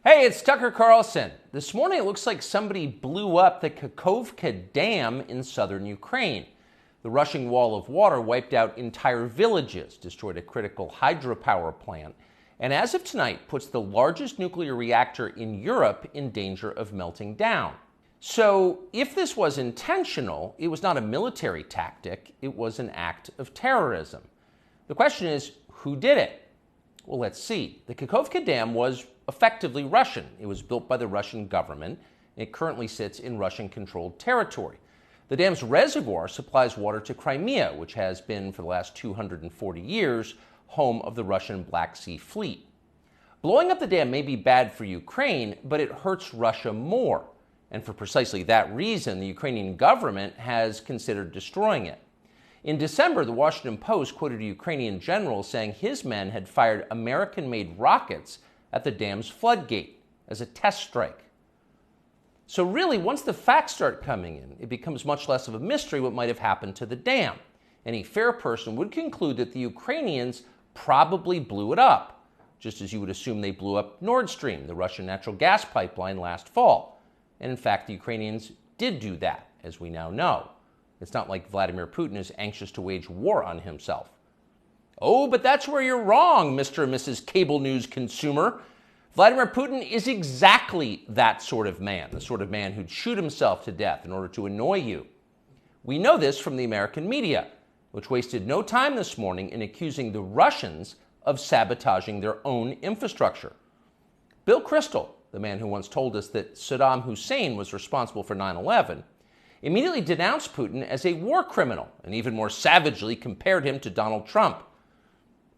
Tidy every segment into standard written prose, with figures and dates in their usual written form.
Hey, it's Tucker Carlson. This morning it looks like somebody blew up the Kakhovka Dam in southern Ukraine. The rushing wall of water wiped out entire villages, destroyed a critical hydropower plant, and as of tonight puts the largest nuclear reactor in Europe in danger of melting down. So if this was intentional, it was not a military tactic, it was an act of terrorism. The question is, who did it? Well, let's see. The Kakhovka Dam was effectively Russian. It was built by the Russian government. It currently sits in Russian-controlled territory. The dam's reservoir supplies water to Crimea, which has been, for the last 240 years, home of the Russian Black Sea Fleet. Blowing up the dam may be bad for Ukraine, but it hurts Russia more. And for precisely that reason, the Ukrainian government has considered destroying it. In December, the Washington Post quoted a Ukrainian general saying his men had fired American-made rockets at the dam's floodgate as a test strike. So really, once the facts start coming in, it becomes much less of a mystery what might have happened to the dam. Any fair person would conclude that the Ukrainians probably blew it up, just as you would assume they blew up Nord Stream, the Russian natural gas pipeline, last fall. And in fact, the Ukrainians did do that, as we now know. It's not like Vladimir Putin is anxious to wage war on himself. Oh, but that's where you're wrong, Mr. and Mrs. Cable News consumer. Vladimir Putin is exactly that sort of man, the sort of man who'd shoot himself to death in order to annoy you. We know this from the American media, which wasted no time this morning in accusing the Russians of sabotaging their own infrastructure. Bill Kristol, the man who once told us that Saddam Hussein was responsible for 9/11, immediately denounced Putin as a war criminal and even more savagely compared him to Donald Trump.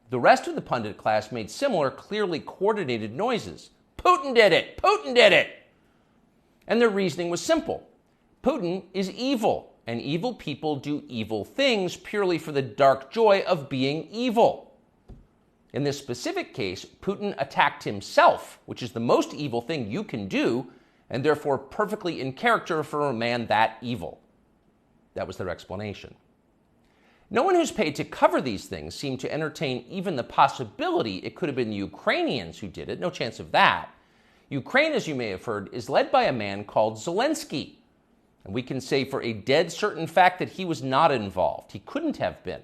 The rest of the pundit class made similar, clearly coordinated noises. Putin did it! Putin did it! And their reasoning was simple. Putin is evil, and evil people do evil things purely for the dark joy of being evil. In this specific case, Putin attacked himself, which is the most evil thing you can do, and therefore perfectly in character for a man that evil. That was their explanation. No one who's paid to cover these things seemed to entertain even the possibility it could have been the Ukrainians who did it. No chance of that. Ukraine, as you may have heard, is led by a man called Zelensky. And we can say for a dead certain fact that he was not involved. He couldn't have been.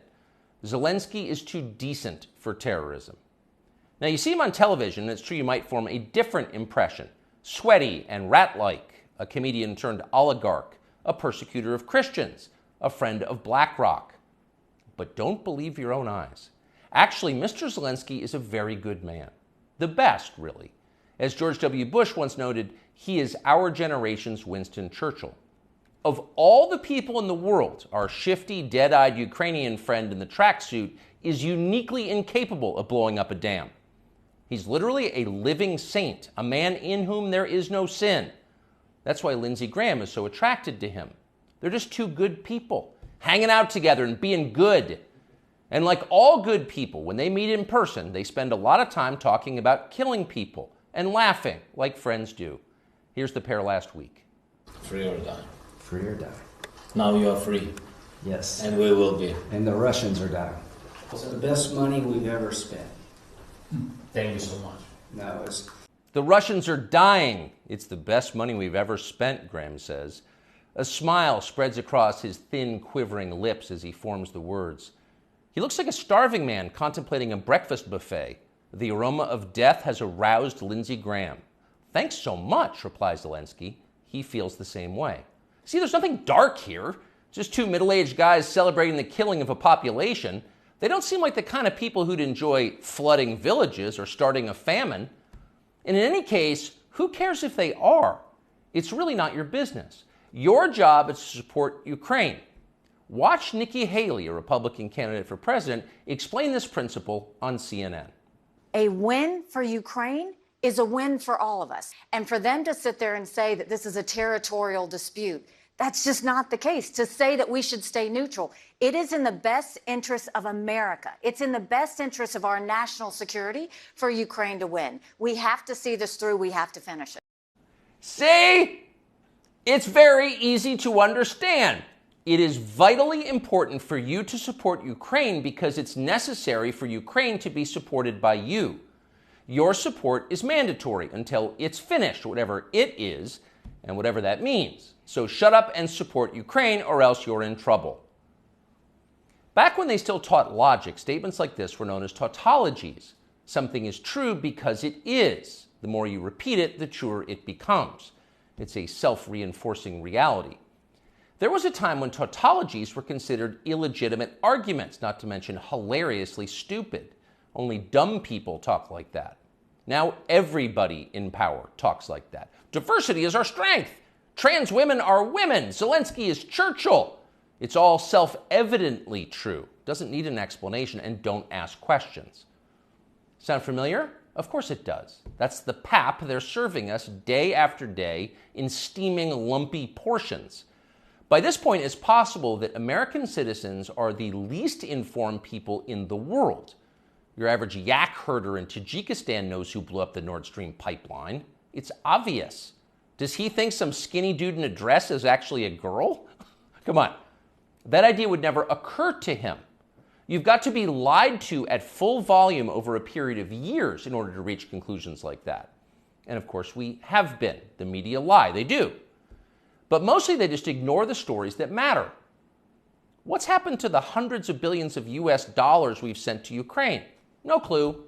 Zelensky is too decent for terrorism. Now, you see him on television, and it's true you might form a different impression. Sweaty and rat-like, a comedian turned oligarch, a persecutor of Christians, a friend of BlackRock. But don't believe your own eyes. Actually, Mr. Zelensky is a very good man. The best, really. As George W. Bush once noted, he is our generation's Winston Churchill. Of all the people in the world, our shifty, dead-eyed Ukrainian friend in the tracksuit is uniquely incapable of blowing up a dam. He's literally a living saint, a man in whom there is no sin. That's why Lindsey Graham is so attracted to him. They're just two good people, hanging out together and being good. And like all good people, when they meet in person, they spend a lot of time talking about killing people and laughing like friends do. Here's the pair last week. Free or die. Free or die. Now you are free. Yes. And we will be. And the Russians are dying. It's the best money we've ever spent. Thank you so much. No, it's... The Russians are dying. It's the best money we've ever spent, Graham says. A smile spreads across his thin, quivering lips as he forms the words. He looks like a starving man contemplating a breakfast buffet. The aroma of death has aroused Lindsey Graham. Thanks so much, replies Zelensky. He feels the same way. See, there's nothing dark here. Just two middle-aged guys celebrating the killing of a population. They don't seem like the kind of people who'd enjoy flooding villages or starting a famine. And in any case, who cares if they are? It's really not your business. Your job is to support Ukraine. Watch Nikki Haley, a Republican candidate for president, explain this principle on CNN. A win for Ukraine is a win for all of us. And for them to sit there and say that this is a territorial dispute, that's just not the case. To say that we should stay neutral, it is in the best interest of America. It's in the best interest of our national security for Ukraine to win. We have to see this through. We have to finish it. See? It's very easy to understand. It is vitally important for you to support Ukraine because it's necessary for Ukraine to be supported by you. Your support is mandatory until it's finished, whatever it is, and whatever that means. So shut up and support Ukraine, or else you're in trouble. Back when they still taught logic, statements like this were known as tautologies. Something is true because it is. The more you repeat it, the truer it becomes. It's a self-reinforcing reality. There was a time when tautologies were considered illegitimate arguments, not to mention hilariously stupid. Only dumb people talk like that. Now everybody in power talks like that. Diversity is our strength. Trans women are women. Zelensky is Churchill. It's all self-evidently true. Doesn't need an explanation, and don't ask questions. Sound familiar? Of course it does. That's the pap they're serving us day after day in steaming, lumpy portions. By this point, it's possible that American citizens are the least informed people in the world. Your average yak herder in Tajikistan knows who blew up the Nord Stream pipeline. It's obvious. Does he think some skinny dude in a dress is actually a girl? Come on. That idea would never occur to him. You've got to be lied to at full volume over a period of years in order to reach conclusions like that. And of course, we have been. The media lie. They do. But mostly they just ignore the stories that matter. What's happened to the hundreds of billions of US dollars we've sent to Ukraine? No clue.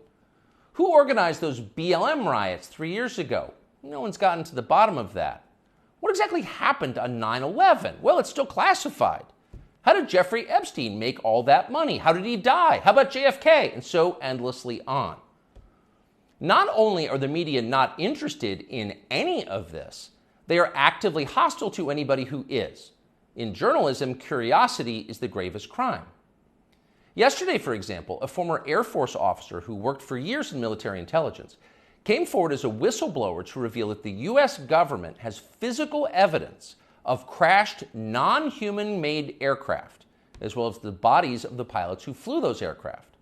Who organized those BLM riots 3 years ago? No one's gotten to the bottom of that. What exactly happened on 9/11? Well, it's still classified. How did Jeffrey Epstein make all that money? How did he die? How about JFK? And so endlessly on. Not only are the media not interested in any of this, they are actively hostile to anybody who is. In journalism, curiosity is the gravest crime. Yesterday, for example, a former Air Force officer who worked for years in military intelligence came forward as a whistleblower to reveal that the U.S. government has physical evidence of crashed non-human-made aircraft, as well as the bodies of the pilots who flew those aircraft.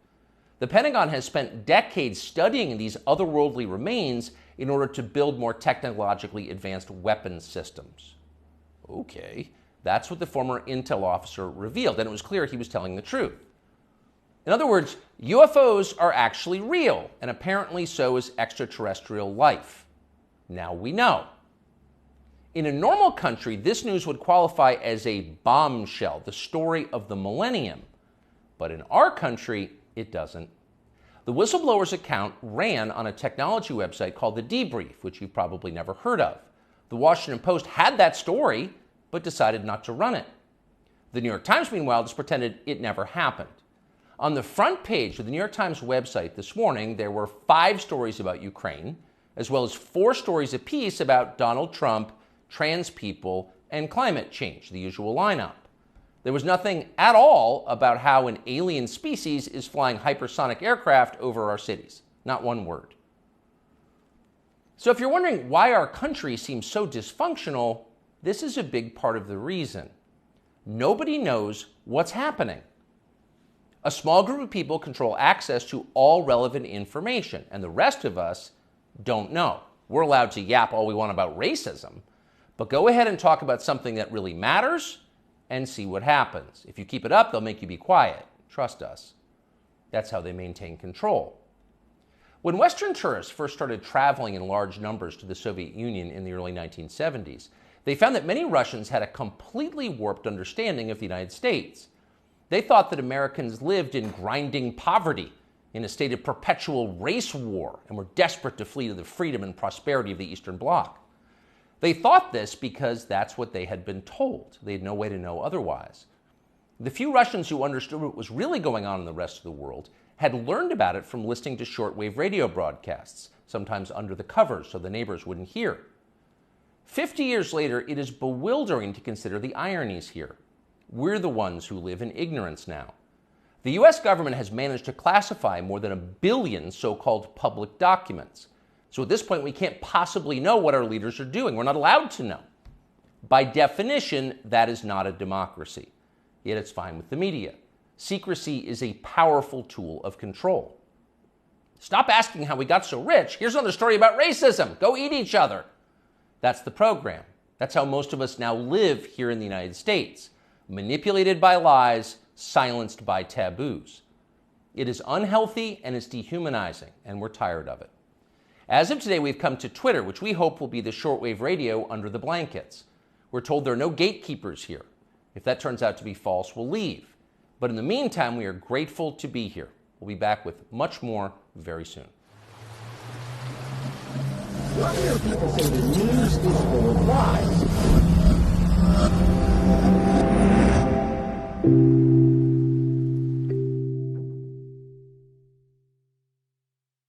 The Pentagon has spent decades studying these otherworldly remains in order to build more technologically advanced weapons systems. Okay, that's what the former intel officer revealed, and it was clear he was telling the truth. In other words, UFOs are actually real, and apparently so is extraterrestrial life. Now we know. In a normal country, this news would qualify as a bombshell, the story of the millennium. But in our country, it doesn't. The whistleblower's account ran on a technology website called The Debrief, which you've probably never heard of. The Washington Post had that story, but decided not to run it. The New York Times, meanwhile, just pretended it never happened. On the front page of the New York Times website this morning, there were 5 stories about Ukraine, as well as 4 stories apiece about Donald Trump, trans people, and climate change, the usual lineup. There was nothing at all about how an alien species is flying hypersonic aircraft over our cities. Not one word. So if you're wondering why our country seems so dysfunctional, this is a big part of the reason. Nobody knows what's happening. A small group of people control access to all relevant information, and the rest of us don't know. We're allowed to yap all we want about racism, but go ahead and talk about something that really matters and see what happens. If you keep it up, they'll make you be quiet. Trust us. That's how they maintain control. When Western tourists first started traveling in large numbers to the Soviet Union in the early 1970s, they found that many Russians had a completely warped understanding of the United States. They thought that Americans lived in grinding poverty, in a state of perpetual race war, and were desperate to flee to the freedom and prosperity of the Eastern Bloc. They thought this because that's what they had been told. They had no way to know otherwise. The few Russians who understood what was really going on in the rest of the world had learned about it from listening to shortwave radio broadcasts, sometimes under the covers so the neighbors wouldn't hear. 50 years later, it is bewildering to consider the ironies here. We're the ones who live in ignorance now. The US government has managed to classify more than 1 billion so-called public documents. So at this point, we can't possibly know what our leaders are doing. We're not allowed to know. By definition, that is not a democracy. Yet it's fine with the media. Secrecy is a powerful tool of control. Stop asking how we got so rich. Here's another story about racism. Go eat each other. That's the program. That's how most of us now live here in the United States. Manipulated by lies, silenced by taboos. It is unhealthy and it's dehumanizing, and we're tired of it. As of today, we've come to Twitter, which we hope will be the shortwave radio under the blankets. We're told there are no gatekeepers here. If that turns out to be false, we'll leave. But in the meantime, we are grateful to be here. We'll be back with much more very soon. People say the news is full of lies.